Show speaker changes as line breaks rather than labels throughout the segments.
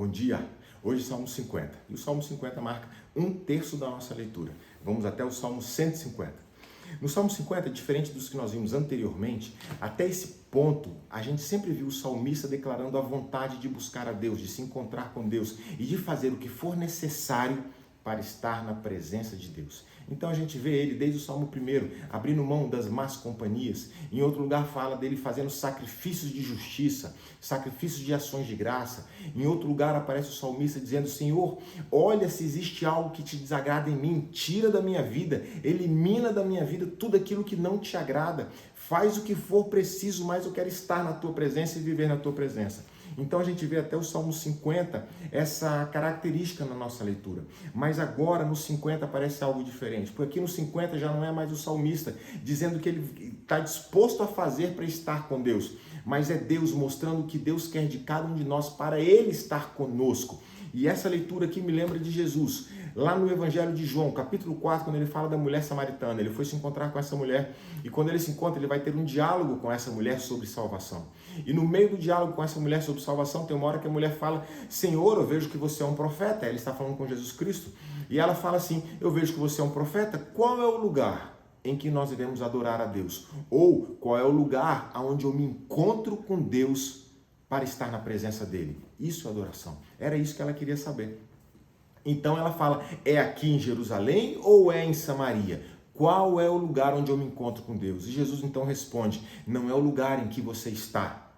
Bom dia! Hoje Salmo 50. E o Salmo 50 marca um terço da nossa leitura. Vamos até o Salmo 150. No Salmo 50, diferente dos que nós vimos anteriormente, até esse ponto, a gente sempre viu o salmista declarando a vontade de buscar a Deus, de se encontrar com Deus e de fazer o que for necessário para estar na presença de Deus. Então a gente vê ele desde o Salmo 1, abrindo mão das más companhias. Em outro lugar fala dele fazendo sacrifícios de justiça, sacrifícios de ações de graça. Em outro lugar aparece o salmista dizendo: Senhor, olha se existe algo que te desagrada em mim, tira da minha vida, elimina da minha vida tudo aquilo que não te agrada. Faz o que for preciso, mas eu quero estar na tua presença e viver na tua presença. Então a gente vê até o Salmo 50 essa característica na nossa leitura. Mas agora no 50 aparece algo diferente, porque aqui no 50 já não é mais o salmista dizendo que ele está disposto a fazer para estar com Deus, mas é Deus mostrando o que Deus quer de cada um de nós para Ele estar conosco. E essa leitura aqui me lembra de Jesus, lá no Evangelho de João, capítulo 4, quando ele fala da mulher samaritana. Ele foi se encontrar com essa mulher e quando ele se encontra, ele vai ter um diálogo com essa mulher sobre salvação. E no meio do diálogo com essa mulher sobre salvação, tem uma hora que a mulher fala: Senhor, eu vejo que você é um profeta. Ele está falando com Jesus Cristo. E ela fala assim: eu vejo que você é um profeta. Qual é o lugar em que nós devemos adorar a Deus? Ou qual é o lugar onde eu me encontro com Deus para estar na presença dele? Isso é adoração. Era isso que ela queria saber. Então ela fala: é aqui em Jerusalém ou é em Samaria? Qual é o lugar onde eu me encontro com Deus? E Jesus então responde: não é o lugar em que você está,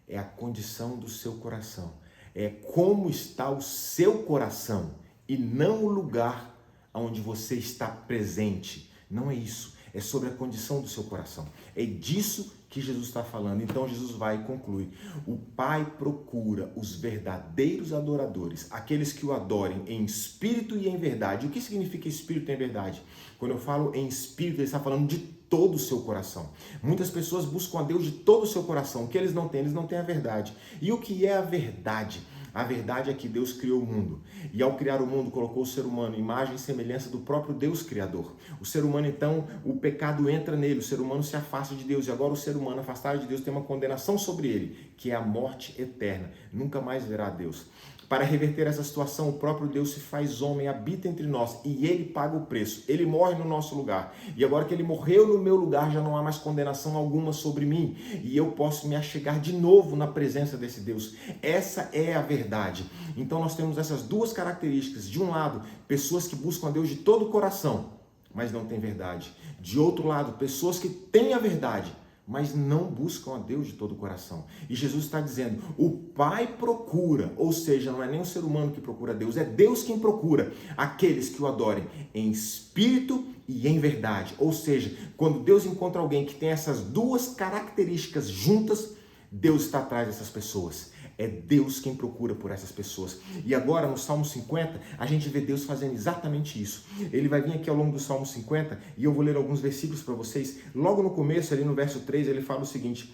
é a condição do seu coração. É como está o seu coração e não o lugar onde você está presente. Não é isso, é sobre a condição do seu coração. É disso que Jesus está falando. Então Jesus vai e conclui: o Pai procura os verdadeiros adoradores, aqueles que o adorem em espírito e em verdade. O que significa espírito e em verdade? Quando eu falo em espírito, ele está falando de todo o seu coração. Muitas pessoas buscam a Deus de todo o seu coração. O que eles não têm a verdade. E o que é a verdade? A verdade é que Deus criou o mundo. E ao criar o mundo, colocou o ser humano em imagem e semelhança do próprio Deus Criador. O ser humano, então, o pecado entra nele, o ser humano se afasta de Deus. E agora o ser humano, afastado de Deus, tem uma condenação sobre ele, que é a morte eterna. Nunca mais verá Deus. Para reverter essa situação, o próprio Deus se faz homem, habita entre nós e ele paga o preço. Ele morre no nosso lugar. E agora que ele morreu no meu lugar, já não há mais condenação alguma sobre mim. E eu posso me achegar de novo na presença desse Deus. Essa é a verdade. Então nós temos essas duas características. De um lado, pessoas que buscam a Deus de todo o coração, mas não têm verdade. De outro lado, pessoas que têm a verdade, mas não buscam a Deus de todo o coração. E Jesus está dizendo: o Pai procura, ou seja, não é nem o ser humano que procura Deus, é Deus quem procura aqueles que o adorem em espírito e em verdade. Ou seja, quando Deus encontra alguém que tem essas duas características juntas, Deus está atrás dessas pessoas. É Deus quem procura por essas pessoas. E agora no Salmo 50, a gente vê Deus fazendo exatamente isso. Ele vai vir aqui ao longo do Salmo 50 e eu vou ler alguns versículos para vocês. Logo no começo, ali no verso 3, ele fala o seguinte: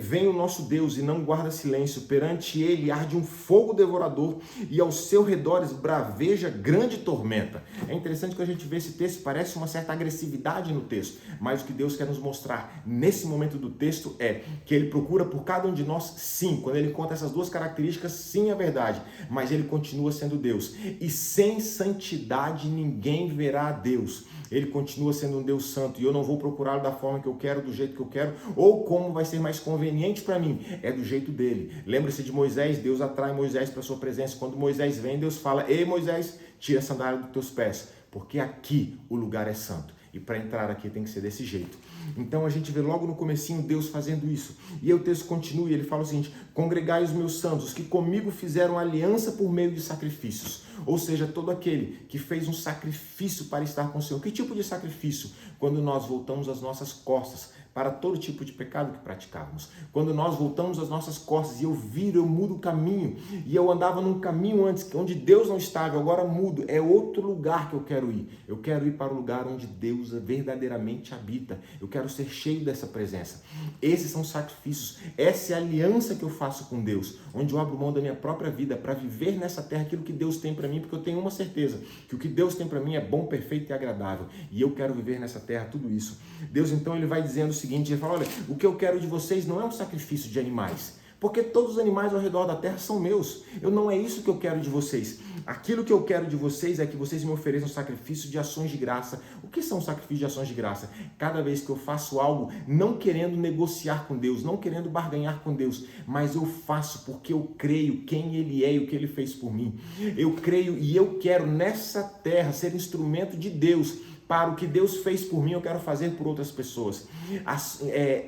vem o nosso Deus e não guarda silêncio, perante ele arde um fogo devorador e aos seus redores braveja grande tormenta. É interessante que a gente vê esse texto, parece uma certa agressividade no texto, mas o que Deus quer nos mostrar nesse momento do texto é que ele procura por cada um de nós, sim. Quando ele conta essas duas características, sim, é verdade, mas ele continua sendo Deus. E sem santidade ninguém verá a Deus. Ele continua sendo um Deus santo e eu não vou procurá-lo da forma que eu quero, do jeito que eu quero, ou como vai ser mais conveniente para mim. É do jeito dele. Lembra-se de Moisés? Deus atrai Moisés para a sua presença. Quando Moisés vem, Deus fala: ei Moisés, tira a sandália dos teus pés, porque aqui o lugar é santo. E para entrar aqui tem que ser desse jeito. Então a gente vê logo no comecinho Deus fazendo isso. E aí o texto continua e ele fala o seguinte: congregai os meus santos, os que comigo fizeram aliança por meio de sacrifícios. Ou seja, todo aquele que fez um sacrifício para estar com o Senhor. Que tipo de sacrifício? Quando nós voltamos as nossas costas para todo tipo de pecado que praticávamos. Quando nós voltamos as nossas costas e eu viro, eu mudo o caminho. E eu andava num caminho antes, onde Deus não estava, eu agora mudo. É outro lugar que eu quero ir. Eu quero ir para o lugar onde Deus verdadeiramente habita. Eu quero ser cheio dessa presença. Esses são sacrifícios. Essa é a aliança que eu faço com Deus, onde eu abro mão da minha própria vida para viver nessa terra aquilo que Deus tem para mim, porque eu tenho uma certeza, que o que Deus tem para mim é bom, perfeito e agradável. E eu quero viver nessa terra tudo isso. Deus então ele vai dizendo o seguinte, ele fala: olha, o que eu quero de vocês não é um sacrifício de animais, Porque todos os animais ao redor da terra são meus. Não é isso que eu quero de vocês. Aquilo que eu quero de vocês é que vocês me ofereçam sacrifício de ações de graça. O que são sacrifícios de ações de graça? Cada vez que eu faço algo, não querendo negociar com Deus, não querendo barganhar com Deus, mas eu faço porque eu creio quem Ele é e o que Ele fez por mim. Eu creio e eu quero nessa terra ser instrumento de Deus. Para o que Deus fez por mim, eu quero fazer por outras pessoas.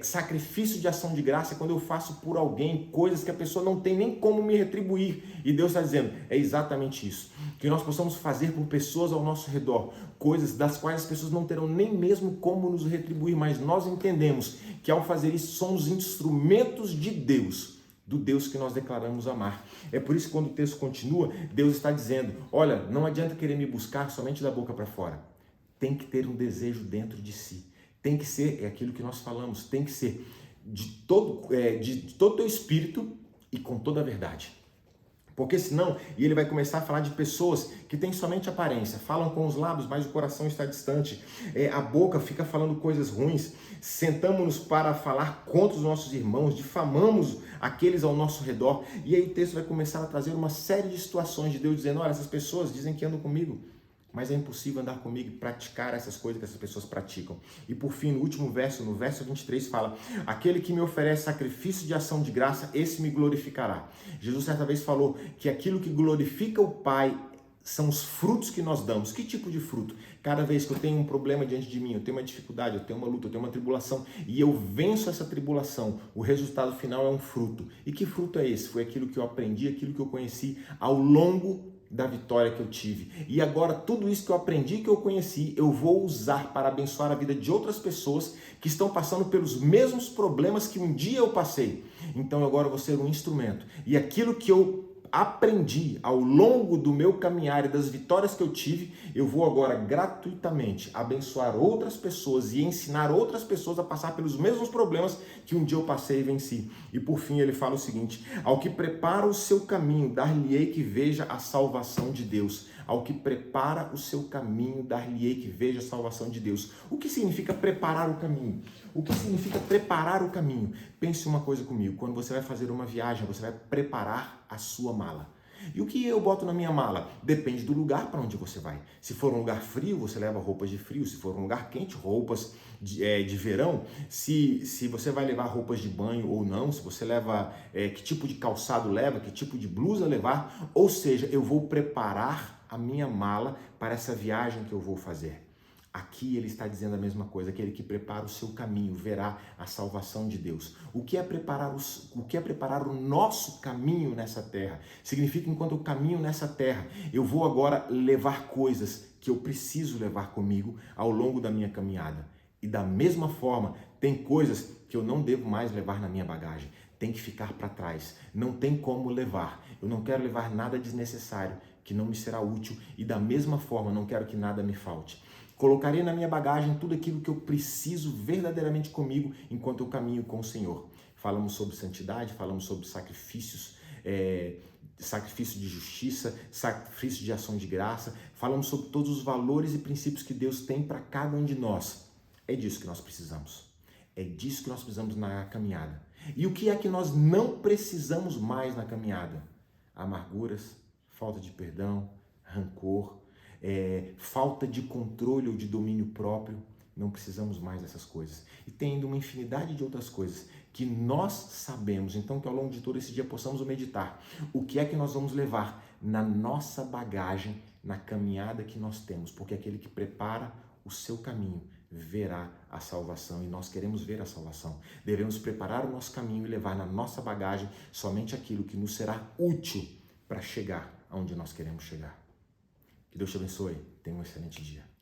Sacrifício de ação de graça é quando eu faço por alguém coisas que a pessoa não tem nem como me retribuir. E Deus está dizendo, é exatamente isso. Que nós possamos fazer por pessoas ao nosso redor, coisas das quais as pessoas não terão nem mesmo como nos retribuir, mas nós entendemos que ao fazer isso somos instrumentos de Deus, do Deus que nós declaramos amar. É por isso que quando o texto continua, Deus está dizendo, olha, não adianta querer me buscar somente da boca para fora. Tem que ter um desejo dentro de si. Tem que ser, é aquilo que nós falamos, tem que ser de todo o teu espírito e com toda a verdade. Porque senão, e ele vai começar a falar de pessoas que têm somente aparência, falam com os lábios, mas o coração está distante, a boca fica falando coisas ruins, sentamos-nos para falar contra os nossos irmãos, difamamos aqueles ao nosso redor, e aí o texto vai começar a trazer uma série de situações de Deus dizendo, olha, essas pessoas dizem que andam comigo, mas é impossível andar comigo e praticar essas coisas que essas pessoas praticam. E por fim, no último verso, no verso 23, fala, aquele que me oferece sacrifício de ação de graça, esse me glorificará. Jesus certa vez falou que aquilo que glorifica o Pai são os frutos que nós damos. Que tipo de fruto? Cada vez que eu tenho um problema diante de mim, eu tenho uma dificuldade, eu tenho uma luta, eu tenho uma tribulação, e eu venço essa tribulação, o resultado final é um fruto. E que fruto é esse? Foi aquilo que eu aprendi, aquilo que eu conheci ao longo da vitória que eu tive. E agora tudo isso que eu aprendi, que eu conheci, eu vou usar para abençoar a vida de outras pessoas que estão passando pelos mesmos problemas que um dia eu passei. Então agora eu vou ser um instrumento. E aquilo que eu aprendi ao longo do meu caminhar e das vitórias que eu tive, eu vou agora gratuitamente abençoar outras pessoas e ensinar outras pessoas a passar pelos mesmos problemas que um dia eu passei e venci. E por fim ele fala o seguinte, ao que prepara o seu caminho, dar-lhe-ei que veja a salvação de Deus. Ao que prepara o seu caminho, dar-lhe-ei que veja a salvação de Deus. O que significa preparar o caminho? O que significa preparar o caminho? Pense uma coisa comigo, quando você vai fazer uma viagem, você vai preparar a sua mala. E o que eu boto na minha mala? Depende do lugar para onde você vai. Se for um lugar frio, você leva roupas de frio. Se for um lugar quente, roupas de verão. Se você vai levar roupas de banho ou não. Se você leva, que tipo de calçado leva, que tipo de blusa levar. Ou seja, eu vou preparar a minha mala para essa viagem que eu vou fazer. Aqui ele está dizendo a mesma coisa, aquele que prepara o seu caminho verá a salvação de Deus. O que é preparar o nosso caminho nessa terra? Significa que enquanto eu caminho nessa terra, eu vou agora levar coisas que eu preciso levar comigo ao longo da minha caminhada. E da mesma forma, tem coisas que eu não devo mais levar na minha bagagem. Tem que ficar para trás. Não tem como levar. Eu não quero levar nada desnecessário que não me será útil e da mesma forma não quero que nada me falte. Colocarei na minha bagagem tudo aquilo que eu preciso verdadeiramente comigo enquanto eu caminho com o Senhor. Falamos sobre santidade, falamos sobre sacrifícios, sacrifício de justiça, sacrifício de ação de graça, falamos sobre todos os valores e princípios que Deus tem para cada um de nós. É disso que nós precisamos. É disso que nós precisamos na caminhada. E o que é que nós não precisamos mais na caminhada? Amarguras, falta de perdão, rancor, falta de controle ou de domínio próprio. Não precisamos mais dessas coisas. E tem ainda uma infinidade de outras coisas que nós sabemos. Então que ao longo de todo esse dia possamos meditar. O que é que nós vamos levar na nossa bagagem, na caminhada que nós temos? Porque aquele que prepara o seu caminho verá a salvação e nós queremos ver a salvação. Devemos preparar o nosso caminho e levar na nossa bagagem somente aquilo que nos será útil para chegar aonde nós queremos chegar. Que Deus te abençoe. Tenha um excelente dia.